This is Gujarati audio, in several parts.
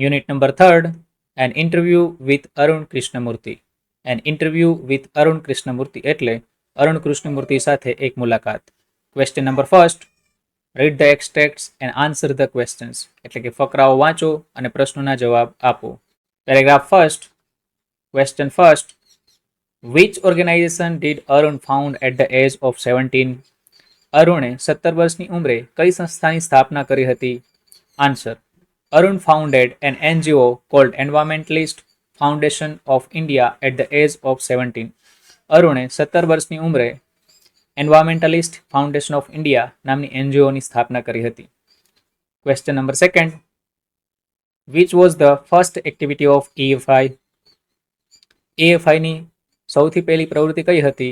Unit number 3rd, an interview with Arun Krishnamurthy. An interview with Arun Krishnamurthy એટલે અરુણ કૃષ્ણમૂર્તિ સાથે એક મુલાકાત. Question number 1st, read the extracts and answer the questions. એટલે કે ફકરાઓ વાંચો અને પ્રશ્નોના જવાબ આપો. Paragraph 1st, question 1st, which organization did Arun found at the age of 17? અરુણે 17 વર્ષની ઉંમરે કઈ સંસ્થાની સ્થાપના કરી હતી? Answer, Arun founded an NGO called Environmentalist Foundation of India at the age of 17. અરુણે 17 વર્ષની ઉંમરે એન્વાયરમેન્ટલિસ્ટ ફાઉન્ડેશન ઓફ ઇન્ડિયા નામની એનજીઓની સ્થાપના કરી હતી. Question number 2nd, which was the first activity of EFI? EFI ની સૌથી પહેલી પ્રવૃત્તિ કઈ હતી?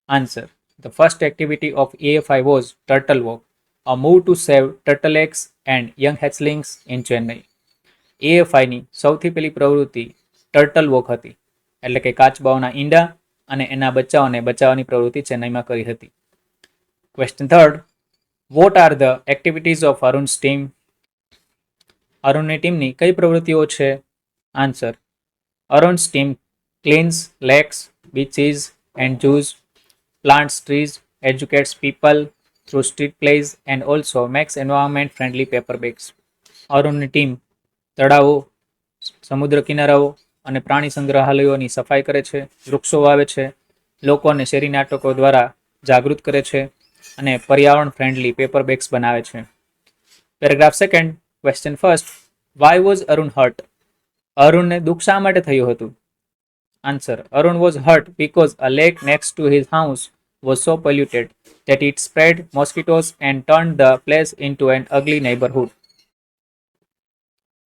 Answer, the first activity of EFI was Turtle Walk, a move to save turtle eggs and young hatchlings in Chennai. EFI ની સૌથી પહેલી પ્રવૃત્તિ ટર્ટલ વોક હતી, એટલે કે કાચબાઓના ઈંડા અને એના બચ્ચાઓને બચાવવાની પ્રવૃત્તિ ચેન્નઈમાં કરી હતી. Question 3rd, what are the activities of Arun's team? અરુણની ટીમની કઈ પ્રવૃત્તિઓ છે? Answer, Arun's team cleans lakes, beaches and zoos, plants trees, educates people through street plays and also makes environment friendly paper bags. અરુણની ટીમ તળાવો, સમુદ્ર કિનારાઓ અને પ્રાણી સંગ્રહાલયોની સફાઈ કરે છે, વૃક્ષો વાવે છે, લોકોને શેરી નાટકો દ્વારા જાગૃત કરે છે અને પર્યાવરણ ફ્રેન્ડલી પેપર બેગ્સ બનાવે છે. Paragraph 2nd, question 1st, why was Arun hurt? અરુણને દુઃખ શા માટે થયું હતું? Answer, Arun was hurt because a lake next to his house was so polluted that it spread mosquitoes and turned the place into an ugly neighborhood.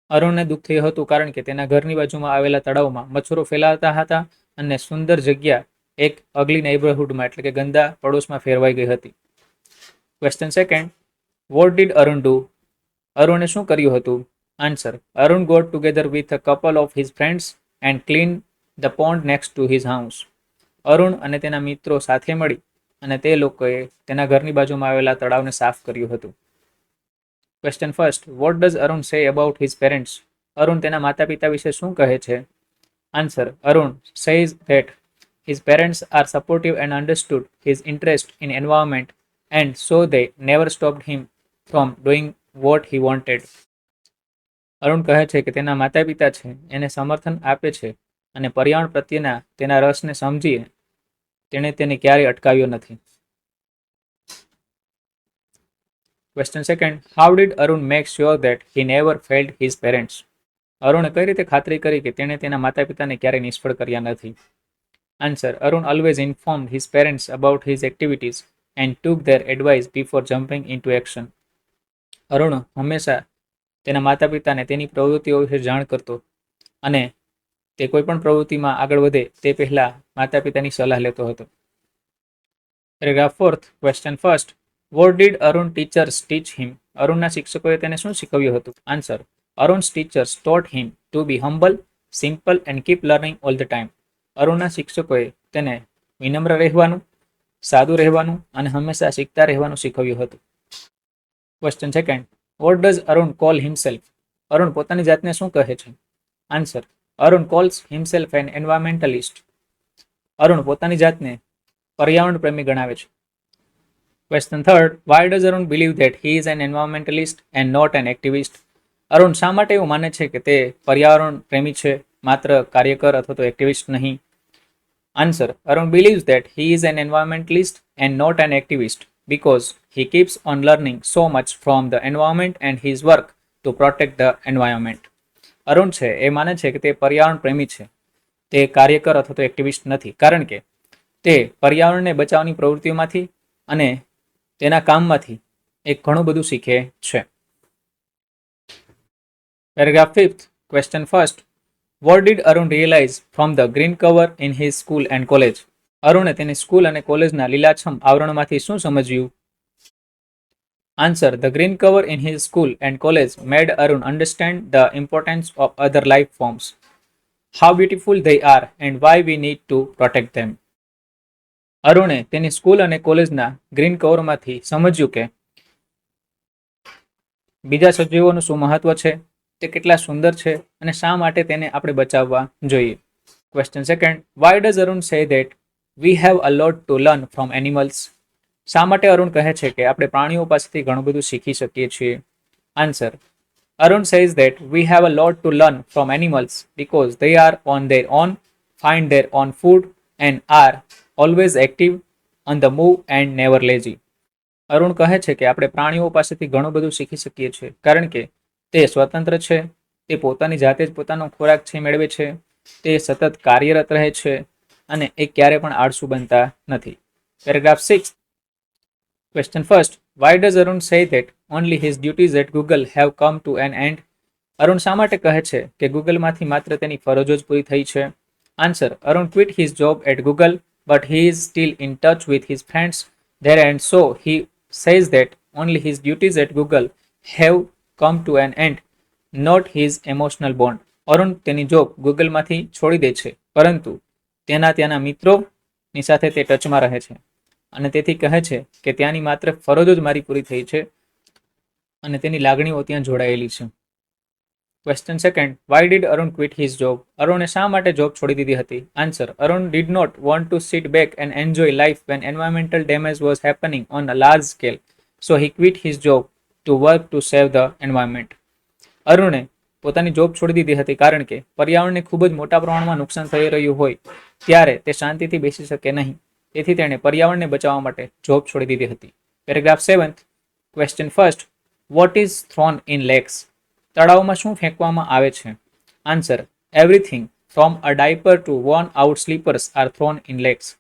અરુણને દુઃખ થયું હતું કારણ કે તેના ઘરની બાજુમાં આવેલા તળાવમાં મચ્છરો ફેલાતા હતા અને સુંદર જગ્યા એક અગલી નેબરહુડમાં એટલે કે ગંદા પડોશમાં ફેરવાઈ ગઈ હતી. Question 2nd, what did Arun do? અરુણે શું કર્યું હતું? Answer, Arun got together with a couple of his friends and cleaned the pond next to his house. Arun અને તેના મિત્રો સાથે મળી અને તે લોકોએ તેના ઘરની બાજુમાં આવેલા તળાવને સાફ કર્યું હતું. Question 1st, what does Arun say about his parents? Arun તેના માતા પિતા વિશે શું કહે છે? Answer, Arun says that his parents are supportive and understood his interest in environment and so they never stopped him from doing what he wanted. Arun કહે છે કે તેના માતા પિતા છે એને સમર્થન આપે છે અને પર્યાવરણ પ્રત્યેના તેના રસને સમજીએ તેણે તેને ક્યારેય અટકાવ્યો નથી. Question 2nd, how did Arun make sure that he never failed his parents? અરુણે કઈ રીતે ખાતરી કરી કે તેણે તેના માતા પિતાને ક્યારેય નિષ્ફળ કર્યા નથી? Answer, Arun always informed his parents about his activities and took their advice before jumping into action. Arun હંમેશા તેના માતા પિતાને તેની પ્રવૃત્તિઓ વિશે જાણ કરતો અને તે કોઈ પણ પ્રવૃત્તિમાં આગળ વધે તે પહેલા માતા પિતાની સલાહ લેતો હતો. Paragraph 4th, question 1st, what did Arun teachers teach him? અરુણના શિક્ષકોએ તેને શું શીખવ્યું હતું? Answer, Arun's teachers taught him to be humble, simple and keep learning all the time. અરુણના શિક્ષકોએ તેને વિનમ્ર રહેવાનું, સાદું રહેવાનું અને હંમેશા શીખતા રહેવાનું શીખવ્યું હતું. Question 2nd, what does Arun call himself? Arun પોતાની જાતને શું કહે છે? Answer, Arun calls himself an environmentalist. Arun પોતાની જાતને પર્યાવરણ પ્રેમી ગણાવે છે. Question 3rd, why does Arun believe that he is an environmentalist and not an activist? Arun શા માટે એવું માને છે કે તે પર્યાવરણ પ્રેમી છે, માત્ર કાર્યકર અથવા તો એક્ટિવિસ્ટ નહીં? Answer, Arun believes that he is an environmentalist and not an activist because he keeps on learning so much from the environment and his work to protect the environment. Arun છે એ માને છે કે તે પર્યાવરણ પ્રેમી છે, તે કાર્યકર અથવા તો એક્ટિવિસ્ટ નથી, કારણ કે તે પર્યાવરણને બચાવવાની પ્રવૃત્તિઓમાંથી અને તેના કામમાંથી એક ઘણું બધું શીખે છે. Paragraph 5th, question 1st, what did Arun realize from the green cover in his school and college? અરુણે તેની સ્કૂલ અને કોલેજના લીલાછમ આવરણમાંથી શું સમજ્યું? Answer, the green cover in his school and college made Arun understand the importance of other life forms, how beautiful they are and why we need to protect them. અરુણે તેની સ્કૂલ અને કોલેજના ગ્રીન કવરમાંથી સમજ્યું કે બીજા સજીવોનું શું મહત્વ છે તે કેટલા સુંદર છે અને શા માટે તેને આપણે બચાવવા જોઈએ. Question second, why does Arun say that we have a lot to learn from animals? શા માટે અરુણ કહે છે કે આપણે પ્રાણીઓ પાસેથી ઘણું બધું શીખી શકીએ છીએ? Answer, Arun says that we have a lot to learn from animals because they are on their own, find their own food, and are always active, on the move, and never lazy. Arun કહે છે કે આપણે પ્રાણીઓ પાસેથી ઘણું બધું શીખી શકીએ છીએ કારણ કે તે સ્વતંત્ર છે, તે પોતાની જાતે જ પોતાનો ખોરાક છે મેળવે છે, તે સતત કાર્યરત રહે છે અને એ ક્યારે પણ આળસુ બનતા નથી. Paragraph 6. Question first. Why does Arun say that only his duties at Google have come to an end? Arun શા માટે કહે છે કે ગૂગલમાંથી માત્ર તેની ફરજો જ પૂરી થઈ છે? Answer, Arun quit his job at Google, but he is still in touch with his friends there, and so he says that only his duties at Google have come to an end, not his emotional bond. Arun તેની જોબ ગૂગલમાંથી છોડી દે છે, પરંતુ તેના મિત્રોની સાથે તે ટચમાં રહે છે અને તેથી કહે છે કે ત્યાંની માત્ર ફરજો જ મારી પૂરી થઈ છે અને તેની લાગણીઓ ત્યાં જોડાયેલી છે. Question second, why did Arun quit his job? અરુણે શા માટે જોબ છોડી દીધી હતી? Answer, Arun did not want to sit back and enjoy life when environmental damage was happening on a large scale, so he quit his job to work to save the environment. અરુણે પોતાની જોબ છોડી દીધી હતી કારણ કે પર્યાવરણને ખૂબ જ મોટા પ્રમાણમાં નુકસાન થઈ રહ્યું હોય ત્યારે તે શાંતિથી બેસી શકે નહીં, તેથી તેણે પર્યાવરણને બચાવવા માટે જોબ છોડી દીધી હતી. Paragraph 7. Question first, what is thrown in lakes? તળાવમાં શું ફેંકવામાં આવે છે? Answer, everything from a diaper to worn out slippers are thrown in lakes.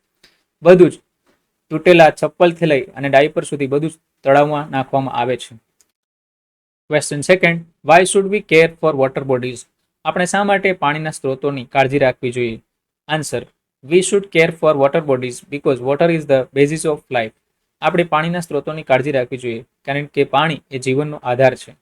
બધું જ, તૂટેલા ચપ્પલથી લઈ અને ડાયપર સુધી બધું જ તળાવમાં નાખવામાં આવે છે. Question second, Y should V care for water bodies? આપણે શા માટે પાણીના સ્ત્રોતોની કાળજી રાખવી જોઈએ? Answer, we should care for water bodies because water is the basis of life. આપણે પાણીના સ્ત્રોતોની કાળજી રાખવી જોઈએ કારણ કે પાણી એ જીવનનો આધાર છે.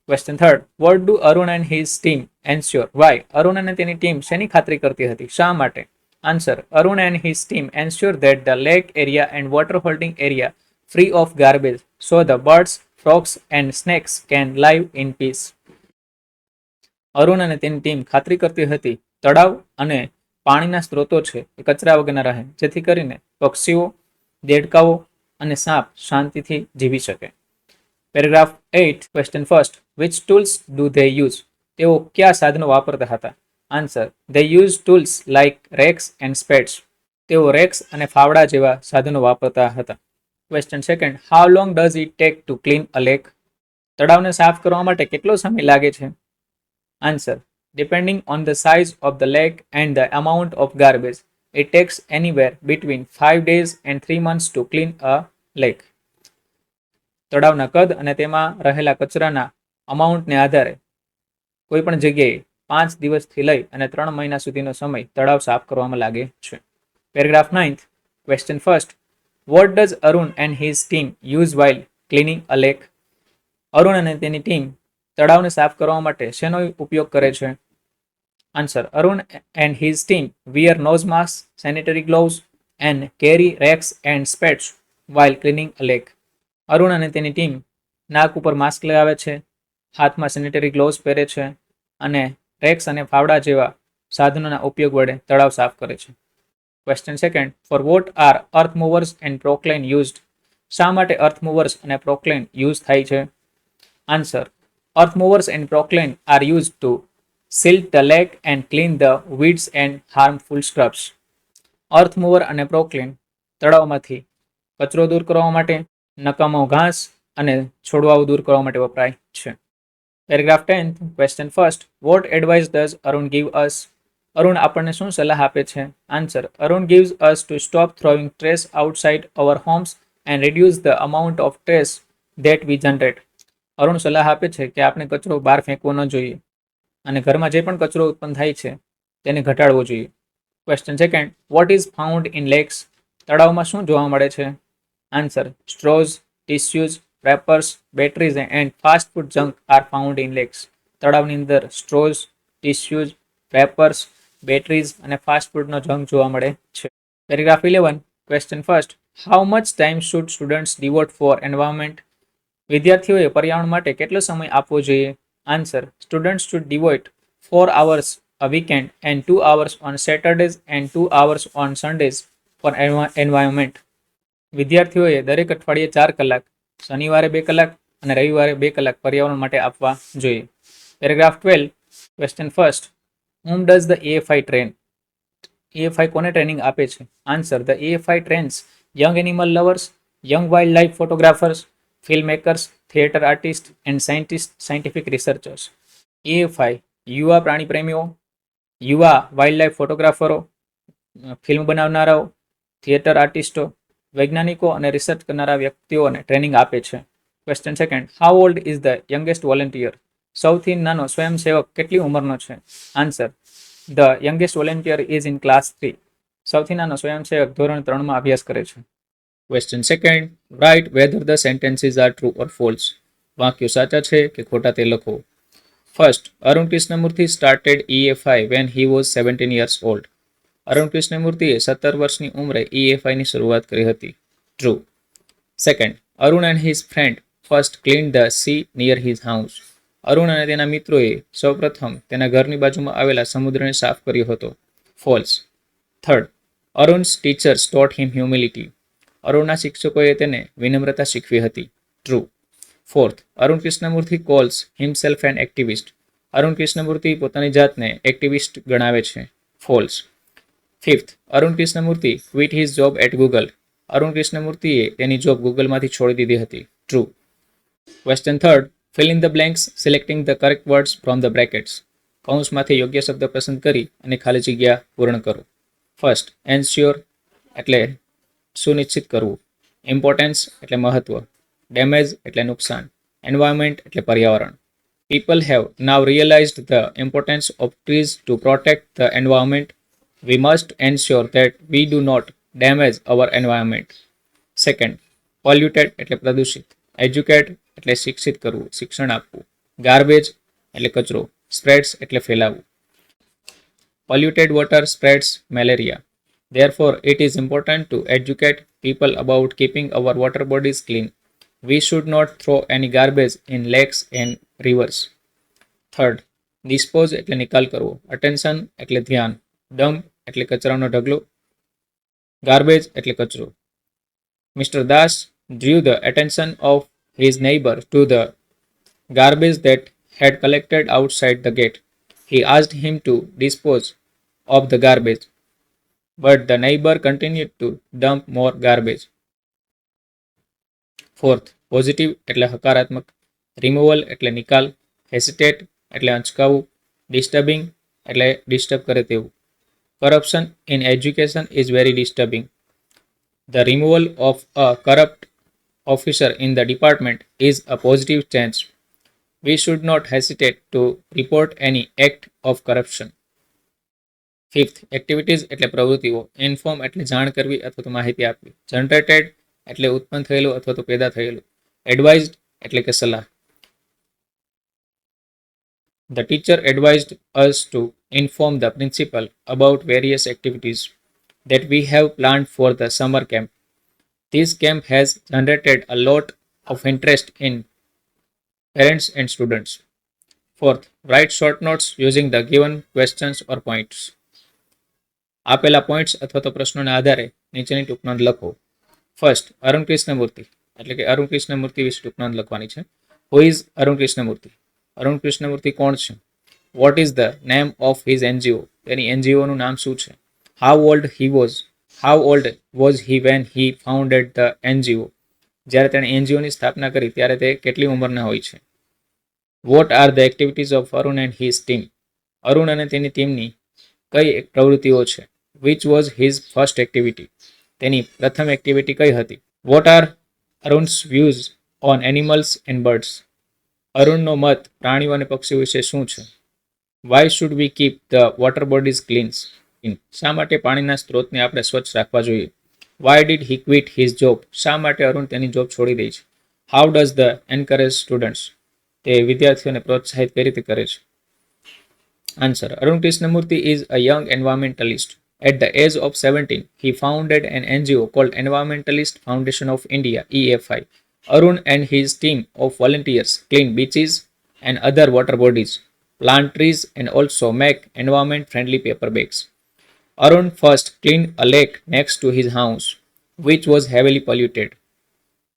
Question third, what do Arun and his team ensure? Why? Arun અને તેની ટીમ શેની ખાતરી કરતી હતી? શા માટે? Answer, Arun and his team ensure that the lake area and water holding area free of garbage so the birds, frogs and snakes can live in peace. Arun અને તેની ટીમ ખાતરી કરતી હતી તળાવ અને પાણીના સ્ત્રોતો છે એ કચરા વગરના રહે, જેથી કરીને પક્ષીઓ, દેડકાઓ અને સાપ શાંતિથી જીવી શકે. Paragraph 8. Question first, which tools do they use? તેઓ કયા સાધનો વાપરતા હતા? Answer, they use tools like rakes and spades. તેઓ રેક્સ અને ફાવડા જેવા સાધનો વાપરતા હતા. Question second, how long does it take to clean a lake? તળાવને સાફ કરવા માટે કેટલો સમય લાગે છે? Answer, depending on the size of the lake and the amount of garbage, it takes anywhere between 5 days and 3 months to clean a lake. તળાવના કદ અને તેમાં રહેલા કચરાના અમાઉન્ટને આધારે કોઈ પણ જગ્યાએ 5 દિવસથી લઈ અને 3 મહિના સુધીનો સમય તળાવ સાફ કરવામાં લાગે છે. Paragraph 9. Question first, what does Arun and his team use while cleaning a lake? Arun અને તેની ટીમ તળાવને સાફ કરવા માટે શેનો ઉપયોગ કરે છે? Answer, Arun and his team wear nose mask, sanitary gloves and carry rakes and spades while cleaning a lake. Arun અને તેની ટીમ નાક ઉપર માસ્ક લગાવે છે, હાથમાં સેનિટરી ગ્લોવ્સ પહેરે છે અને રેક્સ અને ફાવડા જેવા સાધનોના ઉપયોગ વડે તળાવ સાફ કરે છે. Question second, for what are earth movers and Poclain used? શા માટે અર્થ મૂવર્સ અને પ્રોક્લેન યુઝ થાય છે? Answer, earth movers and Poclain are used to silt the lake and clean the weeds and harmful scrubs. Earth mover અને પ્રોક્લેન તળાવમાંથી કચરો દૂર કરવા માટે, નકામો ઘાસ અને છોડવાઓ દૂર કરવા માટે વપરાય છે. Paragraph 10. Question first, what advice does Arun give us? Arun આપણને શું સલાહ આપે છે? Answer, Arun gives us to stop throwing trash outside our homes and reduce the amount of trash that we generate. Arun સલાહ આપે છે કે આપણે કચરો બહાર ફેંકવો ન જોઈએ અને ઘરમાં જે પણ કચરો ઉત્પન્ન થાય છે તેને ઘટાડવો જોઈએ. Question second, what is found in lakes? તળાવમાં શું જોવા મળે છે? Answer, straws, tissues, wrappers, batteries and fast food junk are found in lakes. તળાવની અંદર સ્ટ્રોઝ, ટિશ્યુઝ, રેપર્સ, બેટરીઝ અને ફાસ્ટ ફૂડનો જંક જોવા મળે છે. Paragraph 11. Question first, how much time should students devote for environment? વિદ્યાર્થીઓએ પર્યાવરણ માટે કેટલો સમય આપવો જોઈએ? Answer. Students should devote 4 hours a weekend and 2 hours on Saturdays and 2 hours on Sundays for environment. વિદ્યાર્થીઓએ દરેક અઠવાડિયે 4 કલાક, શનિવારે 2 કલાક અને રવિવારે 2 કલાક પર્યાવરણ માટે આપવા જોઈએ. Paragraph 12. Question first. whom does the AFI train? AFI કોને ટ્રેનિંગ આપે છે? Answer. The AFI trains young animal lovers, young wildlife photographers, filmmakers, theatre artists and scientists, scientific researchers. AFI યુવા પ્રાણી પ્રેમીઓ, યુવા વાઇલ્ડલાઇફ ફોટોગ્રાફરો, ફિલ્મ બનાવનારાઓ, થિયેટર આર્ટિસ્ટો, વૈજ્ઞાનિકો અને રિસર્ચ કરનારા વ્યક્તિઓને ટ્રેનિંગ આપે છે. Question second. How old is the youngest volunteer? સૌથી નાનો સ્વયંસેવક કેટલી ઉંમરનો છે? Answer. The youngest volunteer is in class 3. સૌથી નાનો સ્વયંસેવક ધોરણ 3માં અભ્યાસ કરે છે. Question second. Write whether the sentences are true or false. વાક્યો સાચા છે કે ખોટા તે લખો. First. Arun Krishnamurthy started EFI when he was 17 years old. Arun કૃષ્ણમૂર્તિએ 17 વર્ષની ઉંમરે EFIની શરૂઆત કરી હતી. True. Second. Arun and his friend first cleaned the sea near his house. Arun અને તેના મિત્રોએ સૌપ્રથમ તેના ઘરની બાજુમાં આવેલા સમુદ્રને સાફ કર્યો હતો. False. Third. Arun's teachers taught him humility. અરુણના શિક્ષકોએ તેને વિનમ્રતા શીખવી હતી. True. Fourth. Arun Krishnamurthy calls himself an activist. Arun Krishnamurthy પોતાની જાતને એક્ટિવિસ્ટ ગણાવે છે. False. Fifth. Arun Krishnamurthy quit his job at Google. Arun કૃષ્ણમૂર્તિએ તેની જોબ ગૂગલમાંથી છોડી દીધી હતી. True. Question third. Fill in the blanks selecting the correct words from the brackets. કૌંસમાંથી યોગ્ય શબ્દ પસંદ કરી અને ખાલી જગ્યા પૂર્ણ કરો. ફર્સ્ટ. એન્શ્યોર એટલે સુનિશ્ચિત કરવું. ઇમ્પોર્ટન્સ એટલે મહત્વ. ડેમેજ એટલે નુકસાન. એન્વાયરમેન્ટ એટલે પર્યાવરણ. People have now realised the importance of trees to protect the environment. We must ensure that we do not damage our environment. Second. Polluted એટલે પ્રદૂષિત. એજ્યુકેટ એટલે શિક્ષિત કરવું, શિક્ષણ આપવું. ગાર્બેજ એટલે કચરો. સ્પ્રેડ્સ એટલે ફેલાવવું. Polluted water spreads malaria. Therefore, it is important to educate people about keeping our water bodies clean. We should not throw any garbage in lakes and rivers. Third. Dispose એટલે નિકાલ કરવો. Attention એટલે ધ્યાન. Dump એટલે કચરાનો ઢગલો. Garbage એટલે કચરો. Mr. Das drew the attention of his neighbor to the garbage that had collected outside the gate. He asked him to dispose of the garbage, but the neighbor continued to dump more garbage. Fourth. Positive એટલે હકારાત્મક. રિમૂવલ એટલે નિકાલ. હેસિટેટ એટલે અચકાવું. ડિસ્ટર્બિંગ એટલે ડિસ્ટર્બ કરે તેવું. Corruption in education is very disturbing. The removal of a corrupt officer in the department is a positive change. We should not hesitate to report any act of corruption. Fifth. Activities એટલે પ્રવૃત્તિઓ. ઇન્ફોર્મ એટલે જાણ કરવી અથવા તો માહિતી આપવી. જનરેટેડ એટલે ઉત્પન્ન થયેલું અથવા તો પેદા થયેલું. એડવાઇઝડ એટલે કે સલાહ. The teacher advised us to inform the principal about various activities that we have planned for the summer camp. This camp has generated a lot of interest in parents and students. Fourth. Write short notes using the given questions or points. આપેલા પોઈન્ટ્સ અથવા તો પ્રશ્નોના આધારે નીચેની ટૂંકનોંધ લખો. ફર્સ્ટ. અરુણ કૃષ્ણમૂર્તિ એટલે કે અરુણ કૃષ્ણમૂર્તિ વિશે ટૂંકનોંધ લખવાની છે. Who is Arun Krishnamurthy? અરુણ કૃષ્ણમૂર્તિ કોણ છે? What is the name of his NGO? તેની NGOનું નામ શું છે? How old he was? How old was he when he founded the NGO? જ્યારે તેણે NGOની સ્થાપના કરી ત્યારે તે કેટલી ઉંમરના હોય છે? What are the activities of Arun and his team? Arun અને તેની ટીમની કઈ પ્રવૃત્તિઓ છે? Which was his first activity? તેની પ્રથમ એક્ટિવિટી કઈ હતી? What are Arun's views on animals and birds? અરુણનો મત પ્રાણીઓ અને પક્ષીઓ વિશે શું છે? Why should we keep the water bodies clean? શા માટે પાણીના સ્ત્રોતને આપણે સ્વચ્છ રાખવા જોઈએ? Why did he quit his job? શા માટે અરુણ તેની જોબ છોડી દે છે? How does the encourage students? તે વિદ્યાર્થીઓને પ્રોત્સાહિત કઈ રીતે કરે છે? Answer. Arun Krishnamurthy is a young environmentalist. At the age of 17, he founded an NGO called Environmentalist Foundation of India, EFI. Arun and his team of volunteers clean beaches, and other water bodies, plant trees, and also make environment friendly paper bags. Arun first cleaned a lake next to his house, which was heavily polluted,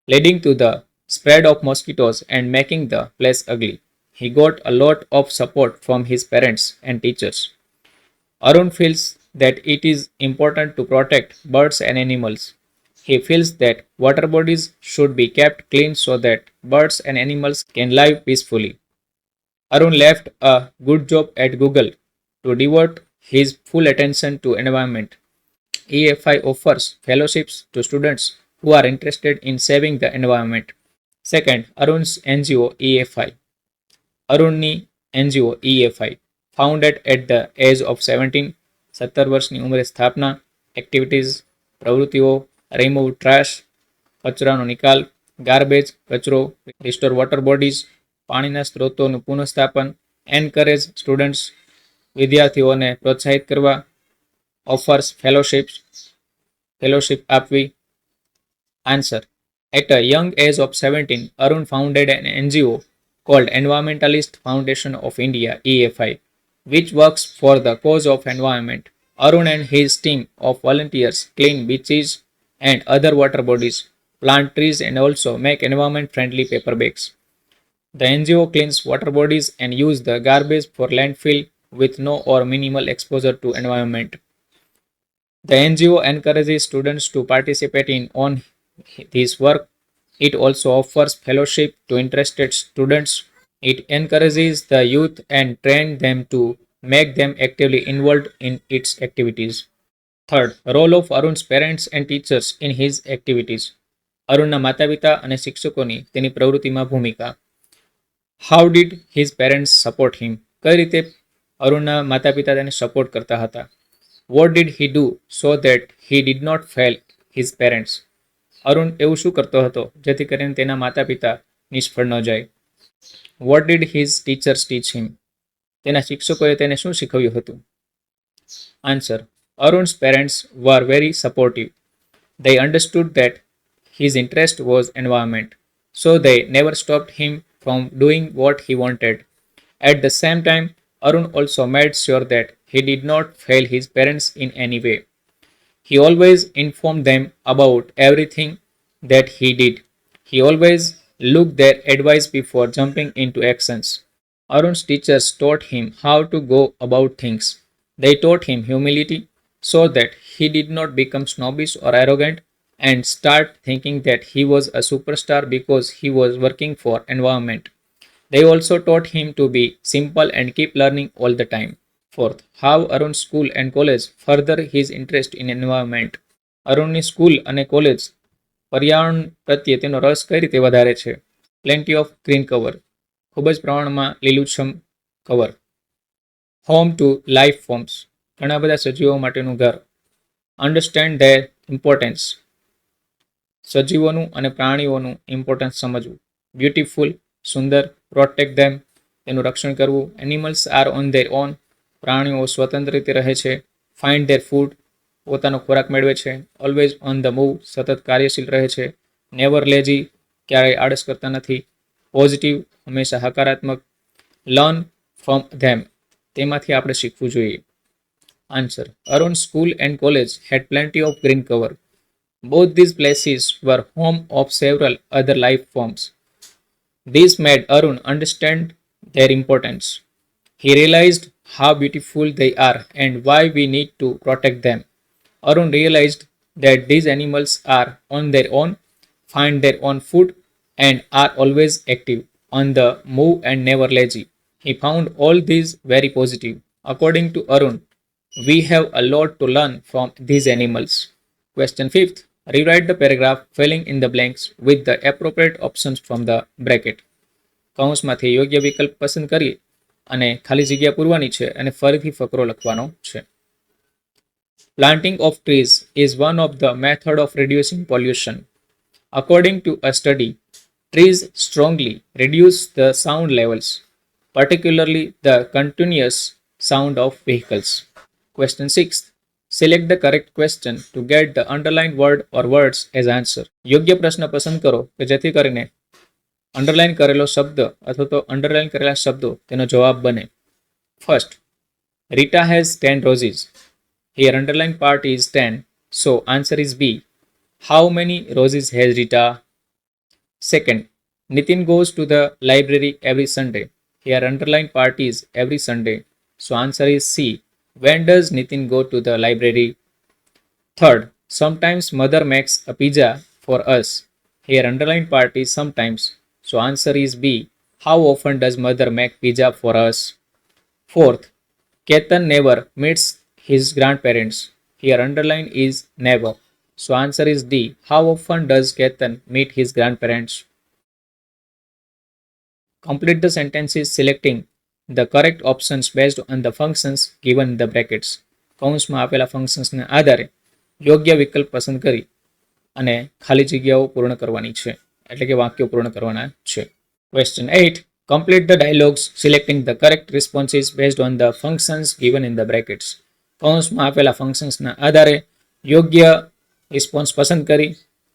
leading to the spread of mosquitoes and making the place ugly. He got a lot of support from his parents and teachers. Arun feels that it is important to protect birds and animals. He feels that water bodies should be kept clean so that birds and animals can live peacefully. Arun left a good job at Google to devote his full attention to environment. EFI offers fellowships to students who are interested in saving the environment. Second, Arun's NGO EFI. Arunni NGO EFI, founded at the age of 17, 17 વર્ષની ઉંમરે સ્થાપના, એક્ટિવિટીઝ, પ્રવૃત્તિઓ, રિમૂવ ટ્રેશ, કચરાનો નિકાલ, ગાર્બેજ, કચરો, રિસ્ટોર વોટર બોડીઝ, પાણીના સ્ત્રોતોનું પુનઃસ્થાપન, એન્કરેજ સ્ટુડન્ટ્સ, વિદ્યાર્થીઓને પ્રોત્સાહિત કરવા, ઓફર્સ ફેલોશિપ આપવી. Answer. At a young age of 17, Arun founded an NGO called Environmentalist Foundation of India EFI, which works for the cause of environment. Arun and his team of volunteers clean beaches and other water bodies, plant trees and also make environment friendly paper bags. The NGO cleans water bodies and use the garbage for landfill with no or minimal exposure to environment. The NGO encourages students to participate in on this work. It also offers fellowship to interested students. It encourages the youth and train them to make them actively involved in its activities. Third, role of Arun's parents and teachers in his activities. અરુણના માતા પિતા અને શિક્ષકોની તેની પ્રવૃત્તિમાં ભૂમિકા. How did his parents support him? કઈ રીતે અરુણના માતા પિતા તેને સપોર્ટ કરતા હતા? What did he do so that he did not fail his parents? Arun એવું શું કરતો હતો જેથી કરીને તેના માતા પિતા નિષ્ફળ ન જાય? What did his teachers teach him? તેના શિક્ષકોએ તેને શું શીખવ્યું હતું? Answer. Arun's parents were very supportive. They understood that his interest was environment, so they never stopped him from doing what he wanted. At the same time, Arun also made sure that he did not fail his parents in any way. He always informed them about everything that he did. He always looked their advice before jumping into actions. Arun's teachers taught him how to go about things. They taught him humility so that he did not become snobbish or arrogant and start thinking that he was a superstar because he was working for environment. They also taught him to be simple and keep learning all the time. Fourth, how Arun's school and college further his interest in environment. અરુણની સ્કૂલ અને કોલેજ પર્યાવરણ પ્રત્યે તેનો રસ કઈ રીતે વધારે છે? પ્લેન્ટી ઓફ ગ્રીન કવર, ખૂબ જ પ્રમાણમાં લીલુંછમ cover. Home to life forms, ઘણા બધા સજીવો માટેનું ઘર. અન્ડરસ્ટેન્ડ ધેર ઇમ્પોર્ટન્સ, સજીવોનું અને પ્રાણીઓનું ઇમ્પોર્ટન્સ સમજવું. બ્યુટીફુલ, સુંદર. પ્રોટેક્ટ ધેમ, તેનું રક્ષણ કરવું. Animals are on there on, પ્રાણીઓ સ્વતંત્ર રીતે રહે છે. ફાઇન્ડ ધેર ફૂડ, પોતાનો ખોરાક મેળવે છે. ઓલવેઝ ઓન ધ મૂવ, સતત કાર્યશીલ રહે છે. નેવર લેઝી, ક્યારેય આળસ કરતા નથી. પોઝિટિવ, હંમેશા હકારાત્મક. લર્ન ફ્રોમ ધેમ, તેમાંથી આપણે શીખવું જોઈએ. Answer. Arun school and college had plenty of green cover. Both these places were home of several other life forms. This made Arun understand their importance. He realized how beautiful they are and why we need to protect them. Arun realized that these animals are on their own, find their own food, and are always active, on the move and never lazy. He found all these very positive. According to Arun, we have a lot to learn from these animals. Question 5th. Rewrite the paragraph filling in the blanks with the appropriate options from the bracket. કૌંસમાંથી યોગ્ય વિકલ્પ પસંદ કરી અને ખાલી જગ્યા પૂરવાની છે અને ફરીથી ફકરો લખવાનો છે. Planting of trees is one of the method of reducing pollution. According to a study, trees strongly reduce the sound levels, particularly the continuous sound of vehicles. Question 6th. Select the correct question to get the underlined word or words as answer. યોગ્ય પ્રશ્ન પસંદ કરો કે જેથી કરીને અંડરલાઇન કરેલો શબ્દ અથવા તો અંડરલાઇન કરેલા શબ્દો તેનો જવાબ બને. First, Rita has 10 roses. Here underlined part is 10, so answer is B. How many roses has Rita? Second, Nitin goes to the library every Sunday. Here underlined part is every Sunday, so answer is C. When does Nitin go to the library? Third, sometimes mother makes a pizza for us. Here underlined part is sometimes, so answer is B. How often does mother make pizza for us? Fourth, Ketan never meets his grandparents. Here underline is never. So answer is D. How often does Ketan meet his grandparents? Complete the sentences selecting the correct options based on the functions given in the brackets. કૌંસમાં આપેલા ફંક્શન્સને આધારે યોગ્ય વિકલ્પ પસંદ કરી અને ખાલી જગ્યાઓ પૂર્ણ કરવાની છે, એટલે કે વાક્યો પૂર્ણ કરવાના છે. Question 8. Complete the dialogues selecting the correct responses based on the functions given in the brackets. કૌંસમાં આપેલા ફંક્શન્સના આધારે યોગ્ય રિસ્પોન્સ પસંદ કરી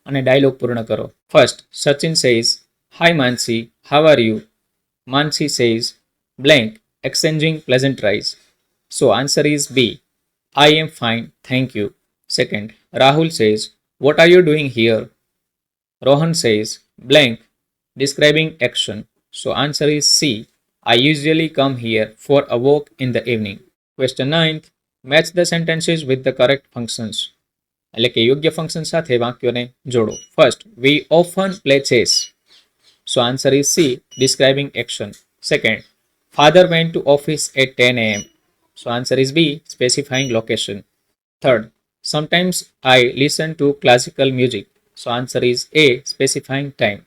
અને ડાયલોગ પૂર્ણ કરો. First, Sachin says, Hi Mansi, how are you? Mansi says, blank, exchanging pleasantries. So answer is B. I am fine, thank you. Second, Rahul says, what are you doing here? Rohan says, blank, describing action. So answer is C. I usually come here for a walk in the evening. Question 9. Match the sentences with the correct functions. એટલે કે યોગ્ય ફંક્શન સાથે વાક્યોને જોડો. First, we often play chess. So answer is C. Describing action. Second, father went to office at 10 a.m. So answer is B. Specifying location. Third, sometimes I listen to classical music. So answer is A. Specifying time.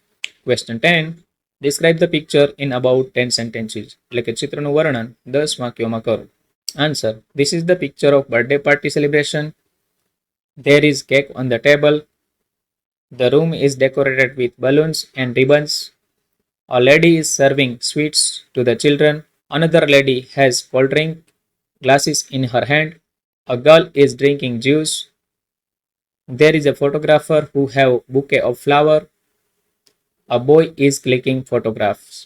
Question 10. Describe the picture in about 10 sentences. એટલે કે ચિત્રનું વર્ણન 10 વાક્યોમાં કરો. Answer. This is the picture of birthday party celebration. There is cake on the table. The room is decorated with balloons and ribbons. A lady is serving sweets to the children. Another lady has cold drink glasses in her hand. A girl is drinking juice. There is a photographer who have bouquet of flower. A boy is clicking photographs.